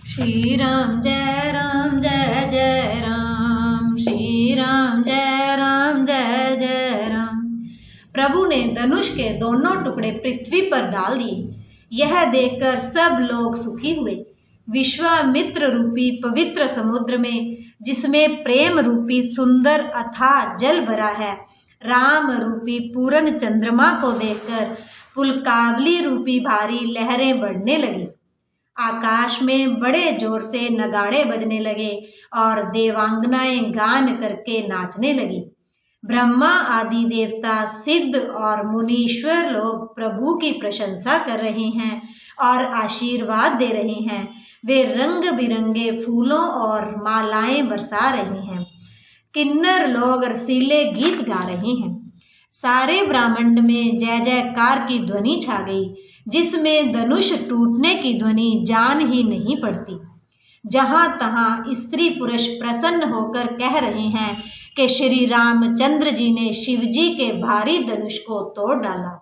श्री राम जय जय राम, श्री राम जय जय राम। प्रभु ने धनुष के दोनों टुकड़े पृथ्वी पर डाल दिए। यह देखकर सब लोग सुखी हुए। विश्वामित्र रूपी पवित्र समुद्र में, जिसमें प्रेम रूपी सुंदर अथाह जल भरा है, राम रूपी पूर्ण चंद्रमा को देखकर पुलकावली रूपी भारी लहरें बढ़ने लगी। आकाश में बड़े जोर से नगाड़े बजने लगे और देवांगनाएं गान करके नाचने लगी। ब्रह्मा आदि देवता, सिद्ध और मुनीश्वर लोग प्रभु की प्रशंसा कर रहे हैं और आशीर्वाद दे रहे हैं। वे रंग बिरंगे फूलों और मालाएं बरसा रहे हैं। किन्नर लोग रसीले गीत गा रहे हैं। सारे ब्रह्मांड में जय जयकार की ध्वनि छा गई, जिसमें धनुष टूटने की ध्वनि जान ही नहीं पड़ती। जहां तहां स्त्री पुरुष प्रसन्न होकर कह रहे हैं कि श्री रामचंद्र जी ने शिव जी के भारी धनुष को तोड़ डाला।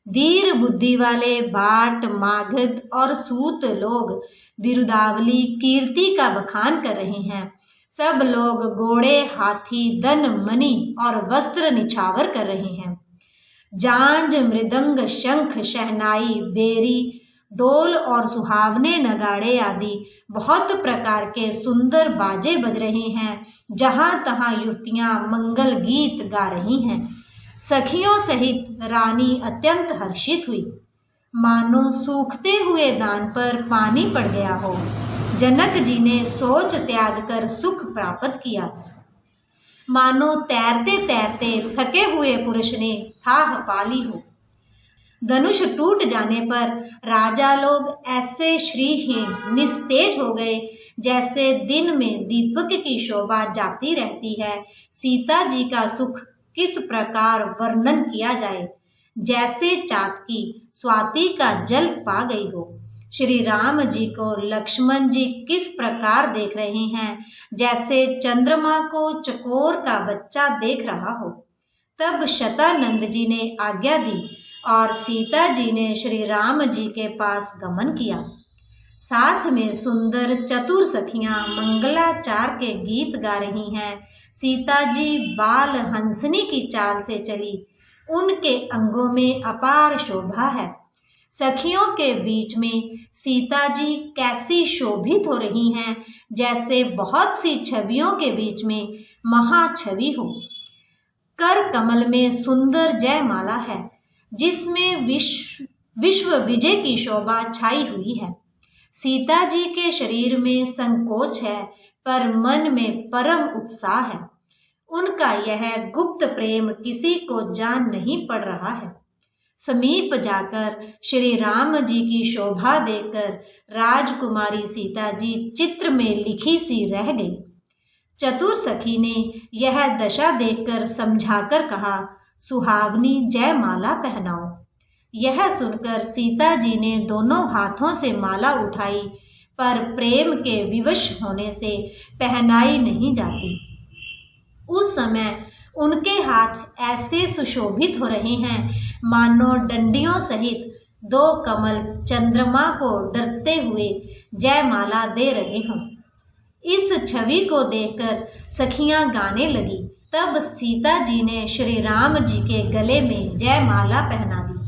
धीर बुद्धि वाले भाट, मागध और सूत लोग बिरुदावली कीर्ति का बखान कर रहे हैं। सब लोग घोड़े, हाथी, धन, मणि और वस्त्र निछावर कर रहे हैं। झांझ, मृदंग, शंख, शहनाई, बेरी, डोल और सुहावने नगाड़े आदि बहुत प्रकार के सुंदर बाजे बज रहे हैं। जहां तहां युवतियां मंगल गीत गा रही हैं। सखियों सहित रानी अत्यंत हर्षित हुई, मानो सूखते हुए दान पर पानी पड़ गया हो। जनक जी ने सोच त्याग कर सुख प्राप्त किया, मानो तैरते तैरते थके हुए पुरुष ने थाह पा ली हो। धनुष टूट जाने पर राजा लोग ऐसे श्रीहीन निस्तेज हो गए जैसे दिन में दीपक की शोभा जाती रहती है। सीता जी का सुख किस प्रकार वर्णन किया जाए, जैसे चातकी स्वाति का जल पा गई हो। श्री राम जी को लक्ष्मण जी किस प्रकार देख रहे हैं, जैसे चंद्रमा को चकोर का बच्चा देख रहा हो। तब शतानंद जी ने आज्ञा दी और सीता जी ने श्री राम जी के पास गमन किया। साथ में सुंदर चतुर सखियां मंगलाचार के गीत गा रही हैं। सीता जी बाल हंसनी की चाल से चली, उनके अंगों में अपार शोभा है। सखियों के बीच में सीता जी कैसी शोभित हो रही हैं, जैसे बहुत सी छवियों के बीच में महाछवि हो। कर कमल में सुंदर जयमाला है, जिसमें विश्व विजय की शोभा छाई हुई है। सीता जी के शरीर में संकोच है, पर मन में परम उत्साह है। उनका यह गुप्त प्रेम किसी को जान नहीं पड़ रहा है। समीप जाकर श्री राम जी की शोभा देखकर राजकुमारी सीता जी चित्र में लिखी सी रह गई। चतुर सखी ने यह दशा देखकर समझाकर कहा, सुहावनी जयमाला पहनाओ। यह सुनकर सीता जी ने दोनों हाथों से माला उठाई, पर प्रेम के विवश होने से पहनाई नहीं जाती। उस समय उनके हाथ ऐसे सुशोभित हो रहे हैं, मानो डंडियों सहित दो कमल चंद्रमा को डरते हुए जयमाला दे रहे हों। इस छवि को देखकर सखियां गाने लगी। तब सीता जी ने श्री राम जी के गले में जयमाला पहना दी।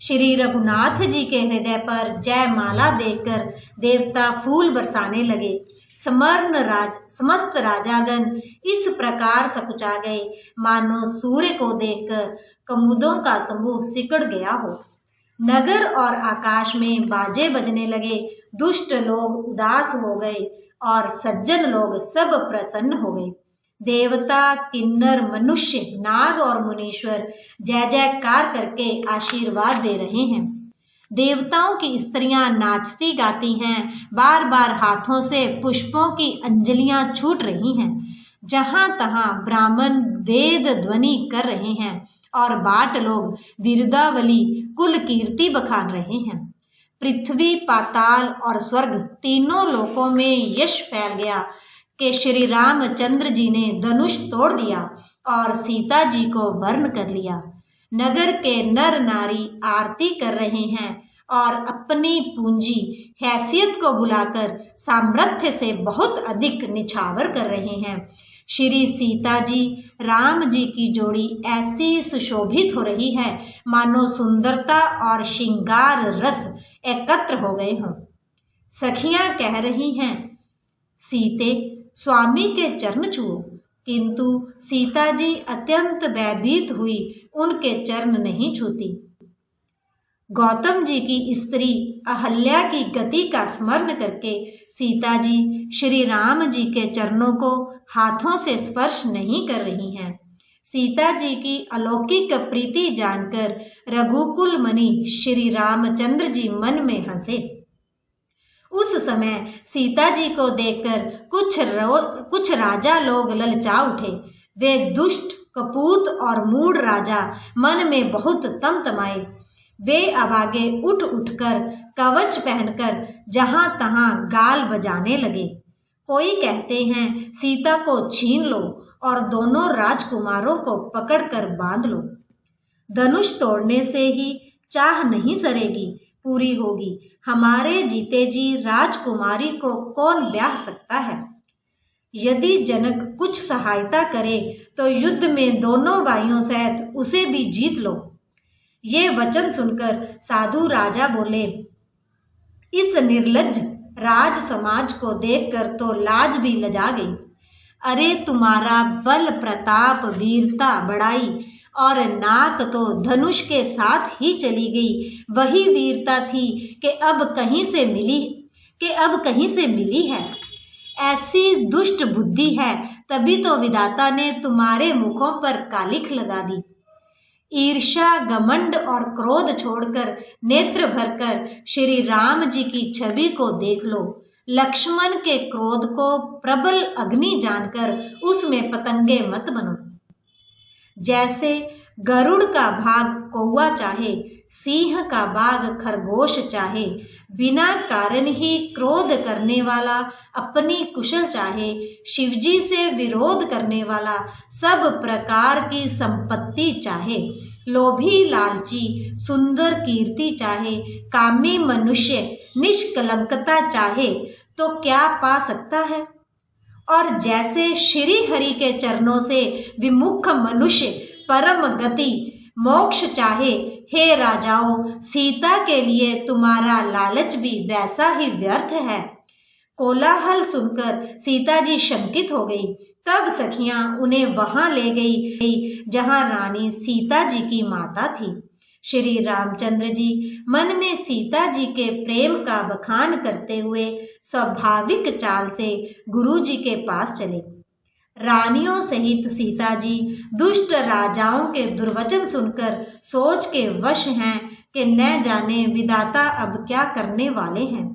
श्री रघुनाथ जी के हृदय पर जयमाला देखकर देवता फूल बरसाने लगे। समस्त राजागण इस प्रकार सकुचा गए, मानो सूर्य को देखकर कमुदों का समूह सिकुड़ गया हो। नगर और आकाश में बाजे बजने लगे। दुष्ट लोग उदास हो गए और सज्जन लोग सब प्रसन्न हो गए। देवता, किन्नर, मनुष्य, नाग और मुनीश्वर जय जयकार करके आशीर्वाद दे रहे हैं। देवताओं की स्त्रियां नाचती गाती हैं, बार बार हाथों से पुष्पों की अंजलियां छूट रही हैं। जहां तहां ब्राह्मण वेद ध्वनि कर रहे हैं और बाट लोग विरुदावली कुल कीर्ति बखान रहे हैं। पृथ्वी, पाताल और स्वर्ग तीनों लोकों में यश फैल गया कि श्री रामचंद्र जी ने धनुष तोड़ दिया और सीता जी को वर्ण कर लिया। नगर के नर नारी आरती कर रहे हैं और अपनी पूंजी हैसियत को बुलाकर सामर्थ्य से बहुत अधिक निछावर कर रहे हैं। श्री सीता जी राम जी की जोड़ी ऐसी सुशोभित हो रही है मानो सुंदरता और श्रृंगार रस एकत्र हो गए हों। सखियां कह रही हैं, सीते स्वामी के चरण छुओ, किंतु सीता जी अत्यंत भयभीत हुई उनके चरण नहीं छूती। गौतम जी की स्त्री अहल्या की गति का स्मरण करके सीता जी श्री राम जी के चरणों को हाथों से स्पर्श नहीं कर रही हैं। सीता जी की अलौकिक प्रीति जानकर रघुकुल मुनि श्री रामचंद्र जी मन में हंसे। उस समय सीता जी को देखकर कुछ राजा लोग ललचा उठे। वे दुष्ट, कपूत और मूढ़ राजा मन में बहुत तमतमाए। वे अभागे उठ उठकर कवच पहनकर जहां तहां गाल बजाने लगे। कोई कहते हैं सीता को छीन लो और दोनों राजकुमारों को पकड़कर बांध लो। धनुष तोड़ने से ही चाह नहीं सरेगी, पूरी होगी। हमारे जीते जी राजकुमारी को कौन ब्याह सकता है। यदि जनक कुछ सहायता करे तो युद्ध में दोनों भाइयों सहित उसे भी जीत लो। ये वचन सुनकर साधु राजा बोले, इस निर्लज्ज राज समाज को देखकर तो लाज भी लजा गई। अरे तुम्हारा बल प्रताप वीरता बड़ाई और नाक तो धनुष के साथ ही चली गई, वही वीरता थी कि अब कहीं से मिली है। ऐसी दुष्ट बुद्धि है, तभी तो विधाता ने तुम्हारे मुखों पर कालिख लगा दी। ईर्ष्या, घमंड और क्रोध छोड़कर नेत्र भरकर श्री राम जी की छवि को देख लो। लक्ष्मण के क्रोध को प्रबल अग्नि जानकर उसमें पतंगे मत बनो। जैसे गरुड़ का भाग कौवा चाहे, सिंह का भाग खरगोश चाहे, बिना कारण ही क्रोध करने वाला अपनी कुशल चाहे, शिवजी से विरोध करने वाला सब प्रकार की संपत्ति चाहे, लोभी लालची सुंदर कीर्ति चाहे, कामी मनुष्य निष्कलंकता चाहे, तो क्या पा सकता है। और जैसे श्री हरि के चरणों से विमुख मनुष्य परम गति मोक्ष चाहे, हे राजाओं, सीता के लिए तुम्हारा लालच भी वैसा ही व्यर्थ है। कोलाहल सुनकर सीता जी शंकित हो गई। तब सखियां उन्हें वहां ले गई जहां रानी सीता जी की माता थी। श्री रामचंद्र जी मन में सीता जी के प्रेम का बखान करते हुए स्वाभाविक चाल से गुरु जी के पास चले। रानियों सहित सीता जी दुष्ट राजाओं के दुर्वचन सुनकर सोच के वश हैं कि न जाने विधाता अब क्या करने वाले हैं।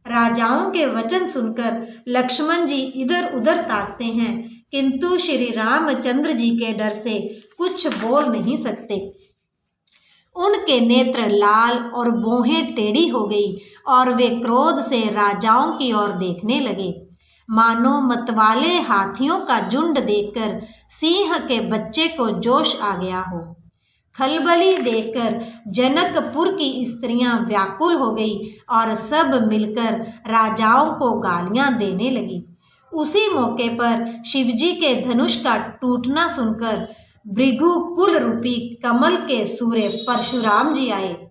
राजाओं के वचन सुनकर लक्ष्मण जी इधर उधर ताकते हैं, किंतु श्री रामचंद्र जी के डर से कुछ बोल नहीं सकते। उनके नेत्र लाल और भौहें टेढ़ी हो गई और वे क्रोध से राजाओं की ओर देखने लगे। मानो मतवाले हाथियों का झुंड देखकर सिंह के बच्चे को जोश आ गया हो। खलबली देखकर जनकपुर की स्त्रियां व्याकुल हो गई और सब मिलकर राजाओं को गालियां देने लगी। उसी मौके पर शिवजी के धनुष का टूटना सुनकर भृगु कुल रूपी कमल के सूर्य परशुराम जी आए।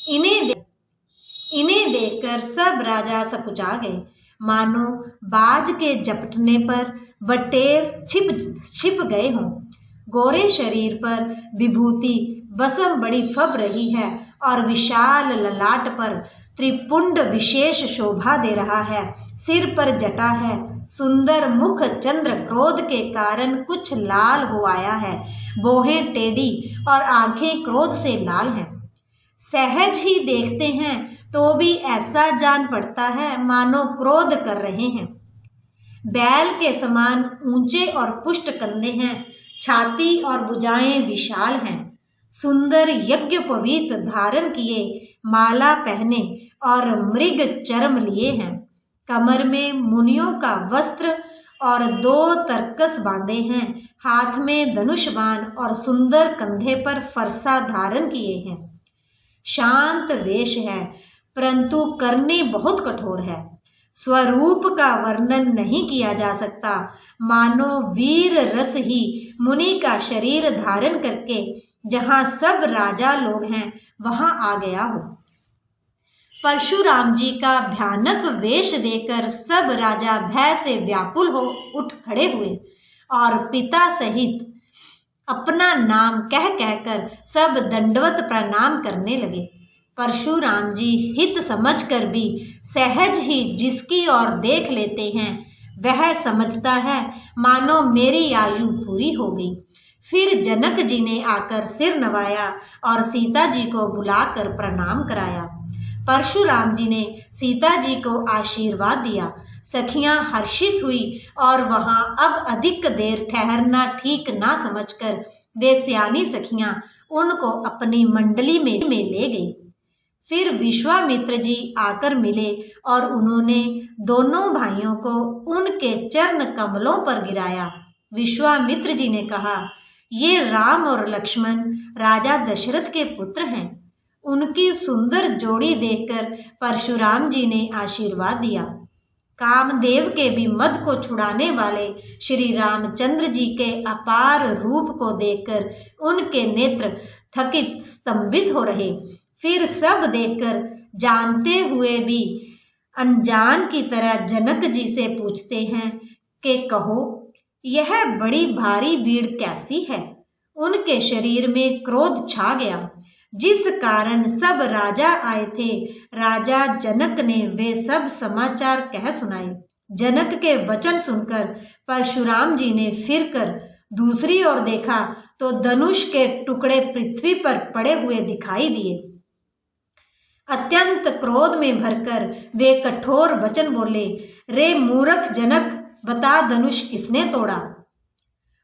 इन्हें देखकर सब राजा सकुचा गए। मानो बाज के झपटने पर बटेर छिप गए हों। गोरे शरीर पर विभूति बसम बड़ी फब रही है और विशाल ललाट पर त्रिपुंड विशेष शोभा दे रहा है। सिर पर जटा है। सुंदर मुख चंद्र क्रोध के कारण कुछ लाल हो आया है। भौहें टेढ़ी और आंखें क्रोध से लाल हैं। सहज ही देखते हैं तो भी ऐसा जान पड़ता है मानो क्रोध कर रहे हैं। बैल के समान ऊंचे और पुष्ट कंधे हैं। छाती और भुजाएं विशाल हैं। सुंदर यज्ञोपवीत धारण किए, माला पहने और मृग चर्म लिए हैं। कमर में मुनियों का वस्त्र और 2 तरकस बांधे हैं। हाथ में धनुष बाण और सुंदर कंधे पर फरसा धारण किए हैं। शांत वेश है, परंतु करनी बहुत कठोर है। स्वरूप का वर्णन नहीं किया जा सकता, मानो वीर रस ही मुनि का शरीर धारण करके जहाँ सब राजा लोग हैं वहां आ गया हो। परशुराम जी का भयानक वेश देखकर सब राजा भय से व्याकुल हो उठ खड़े हुए और पिता सहित अपना नाम कह कहकर सब दंडवत प्रणाम करने लगे। परशुराम जी हित समझकर भी सहज ही जिसकी ओर देख लेते हैं वह समझता है मानो मेरी आयु पूरी हो गई। फिर जनक जी ने आकर सिर नवाया और सीता जी को बुलाकर प्रणाम कराया। परशुराम जी ने सीता जी को आशीर्वाद दिया। सखियां हर्षित हुई और वहां अब अधिक देर ठहरना ठीक ना समझकर वे सियानी सखियां उनको अपनी मंडली में ले गई। फिर विश्वामित्र जी आकर मिले और उन्होंने दोनों भाइयों को उनके चरण कमलों पर गिराया। विश्वामित्र जी ने कहा, ये राम और लक्ष्मण राजा दशरथ के पुत्र हैं। उनकी सुंदर जोड़ी देखकर परशुराम जी ने आशीर्वाद दिया। कामदेव के भी मद को छुड़ाने वाले श्री रामचंद्र जी के अपार रूप को देखकर उनके नेत्र थकित स्तंभित हो रहे। फिर सब देखकर जानते हुए भी अनजान की तरह जनक जी से पूछते हैं कि कहो, यह बड़ी भारी भीड़ कैसी है? उनके शरीर में क्रोध छा गया, जिस कारण सब राजा आए थे। राजा जनक ने वे सब समाचार कह सुनाए। जनक के वचन सुनकर परशुराम जी ने फिरकर दूसरी ओर देखा तो धनुष के टुकड़े पृथ्वी पर पड़े हुए दिखाई दिए। अत्यंत क्रोध में भरकर वे कठोर वचन बोले, रे मूर्ख जनक, बता धनुष किसने तोड़ा?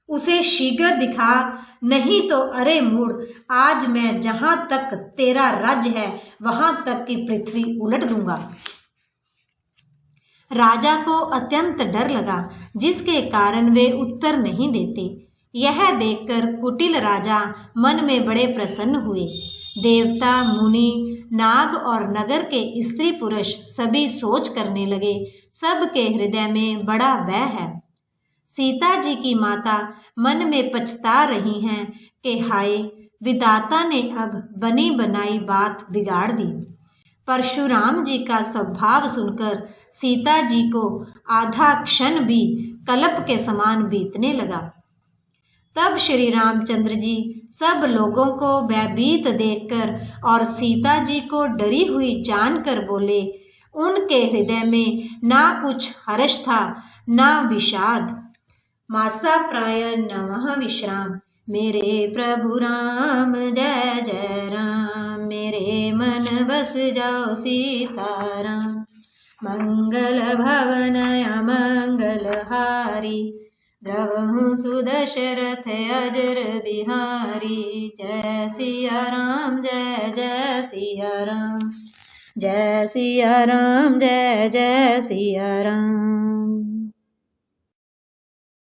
उसे शीघ्र दिखा, नहीं तो अरे मूढ़, आज मैं जहां तक तेरा राज्य है वहां तक की पृथ्वी उलट दूंगा। राजा को अत्यंत डर लगा, जिसके कारण वे उत्तर नहीं देते। यह देखकर कुटिल राजा मन में बड़े प्रसन्न हुए। देवता, मुनि, नाग और नगर के स्त्री पुरुष सभी सोच करने लगे, सबके हृदय में बड़ा भय है। सीता जी की माता मन में पछता रही हैं कि हाय, विधाता ने अब बनी बनाई बात बिगाड़ दी। परशुराम जी का स्वभाव सुनकर सीता जी को आधा क्षण भी कल्प के समान बीतने लगा। तब श्री रामचंद्र जी सब लोगों को भयभीत देखकर और सीता जी को डरी हुई जानकर बोले। उनके हृदय में ना कुछ हर्ष था ना विषाद। मासा प्राय नमः विश्राम, मेरे प्रभु राम जय जय राम, मेरे मन बस जाओ सीताराम। मंगल भवन अमंगल हारी, द्रवहु सुदशरथ अजर बिहारी। जय सिया राम जय जय सिया राम, जय सिया राम जय जय सिया राम।